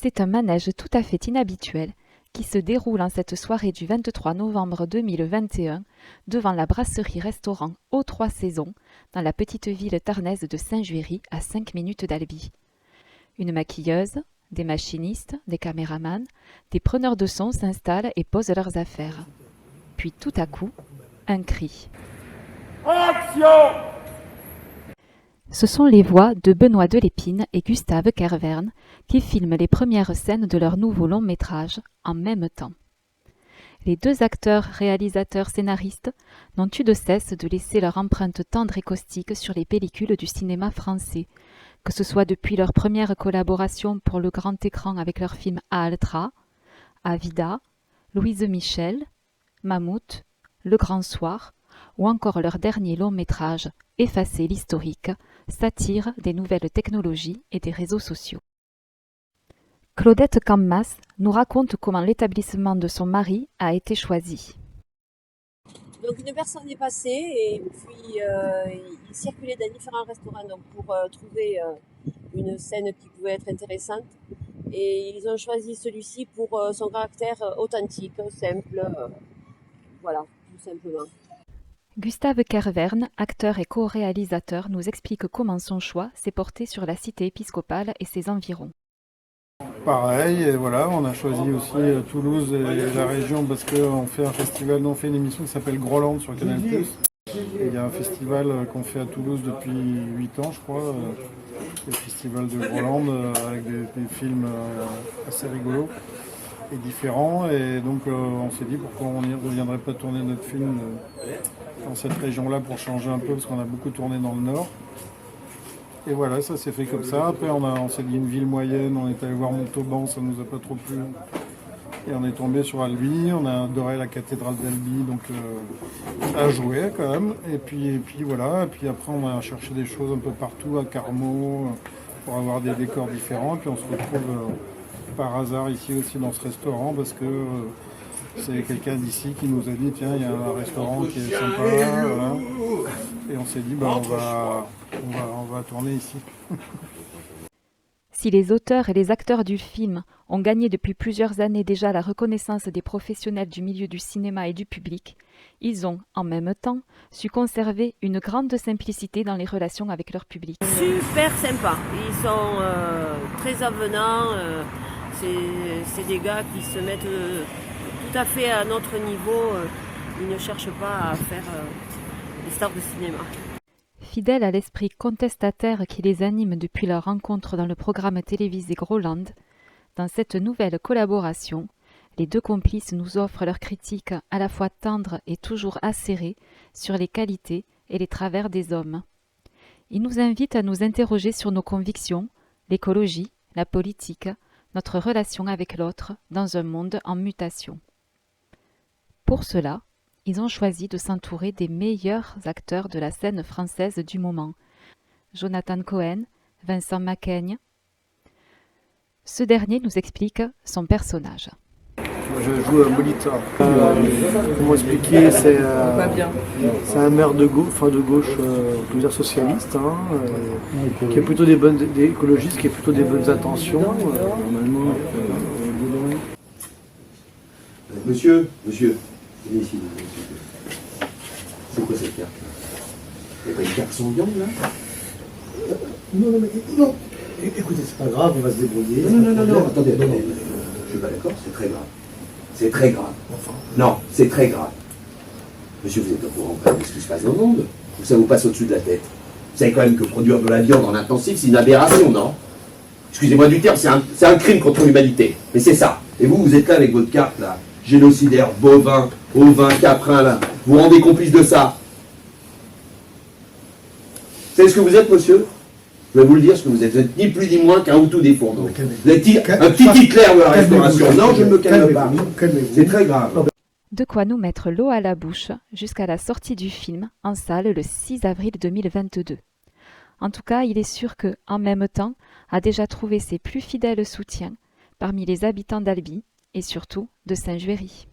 C'est un manège tout à fait inhabituel qui se déroule en cette soirée du 23 novembre 2021 devant la brasserie-restaurant aux 3 saisons dans la petite ville tarnaise de Saint-Juéry à 5 minutes d'Albi. Une maquilleuse, des machinistes, des caméramans, des preneurs de son s'installent et posent leurs affaires. Puis tout à coup, un cri. Action! Ce sont les voix de Benoît Delépine et Gustave Kervern qui filment les premières scènes de leur nouveau long métrage en même temps. Les deux acteurs, réalisateurs, scénaristes n'ont eu de cesse de laisser leur empreinte tendre et caustique sur les pellicules du cinéma français, que ce soit depuis leur première collaboration pour le grand écran avec leur film Aaltra, Avida, Louise Michel, Mammouth, Le Grand Soir, ou encore leur dernier long métrage, Effacer l'historique, satire des nouvelles technologies et des réseaux sociaux. Claudette Cammas nous raconte comment l'établissement de son mari a été choisi. Donc une personne est passée et puis il circulait dans différents restaurants donc, pour trouver une scène qui pouvait être intéressante. Et ils ont choisi celui-ci pour son caractère authentique, simple, voilà, tout simplement. Gustave Kervern, acteur et co-réalisateur, nous explique comment son choix s'est porté sur la cité épiscopale et ses environs. Pareil, et voilà, on a choisi aussi Toulouse et la région parce qu'on fait un festival, on fait une émission qui s'appelle Groland sur Canal+. Et il y a un festival qu'on fait à Toulouse depuis 8 ans, je crois, le festival de Groland avec des films assez rigolos et différents. Et donc on s'est dit pourquoi on ne reviendrait pas tourner notre film dans cette région-là pour changer un peu parce qu'on a beaucoup tourné dans le Nord. Et voilà, ça s'est fait comme ça. Après, on s'est dit une ville moyenne, on est allé voir Montauban, ça nous a pas trop plu. Et on est tombé sur Albi, on a adoré la cathédrale d'Albi, donc ça a joué quand même. Et puis voilà, et puis après on a cherché des choses un peu partout, à Carmaux, pour avoir des décors différents. Puis on se retrouve par hasard ici aussi dans ce restaurant, parce que c'est quelqu'un d'ici qui nous a dit, tiens, il y a un restaurant qui est sympa, voilà. Et on s'est dit, bah, on va tourner ici. Si les auteurs et les acteurs du film ont gagné depuis plusieurs années déjà la reconnaissance des professionnels du milieu du cinéma et du public, ils ont, en même temps, su conserver une grande simplicité dans les relations avec leur public. Super sympa, ils sont très avenants, c'est des gars qui se mettent tout à fait à notre niveau, ils ne cherchent pas à faire des stars de cinéma. Fidèles à l'esprit contestataire qui les anime depuis leur rencontre dans le programme télévisé Groland, dans cette nouvelle collaboration, les deux complices nous offrent leurs critiques à la fois tendres et toujours acérées sur les qualités et les travers des hommes. Ils nous invitent à nous interroger sur nos convictions, l'écologie, la politique, notre relation avec l'autre dans un monde en mutation. Pour cela, ils ont choisi de s'entourer des meilleurs acteurs de la scène française du moment. Jonathan Cohen, Vincent Macaigne. Ce dernier nous explique son personnage. Je joue un moniteur. Comment expliquer, c'est un maire de gauche, on peut dire socialiste, qui a plutôt des écologistes, qui a plutôt des bonnes intentions. Normalement, Monsieur, venez ici. C'est quoi cette carte là? Il n'y a pas une carte sanguine là? Non. Écoutez, c'est pas grave, on va se débrouiller. Non, attendez. Je suis pas d'accord, c'est très grave. C'est très grave. Enfin. Non, c'est très grave. Monsieur, vous êtes au courant de ce qui se passe dans le monde? Ou ça vous passe au-dessus de la tête? Vous savez quand même que produire de la viande en intensif, c'est une aberration, non? Excusez-moi du terme, c'est un crime contre l'humanité. Mais c'est ça. Et vous êtes là avec votre carte là, génocidaire, bovin, ovin, caprin là. Vous vous rendez complice de ça? Vous savez ce que vous êtes, monsieur? Je vais vous le dire, ce que vous êtes. Vous êtes ni plus ni moins qu'un Hutu des fourneaux. Vous êtes un petit Hitler de la restauration. Non, je ne me calme pas. C'est très grave. De quoi nous mettre l'eau à la bouche jusqu'à la sortie du film en salle le 6 avril 2022. En tout cas, il est sûr que, en même temps, a déjà trouvé ses plus fidèles soutiens parmi les habitants d'Albi et surtout de Saint-Juéry.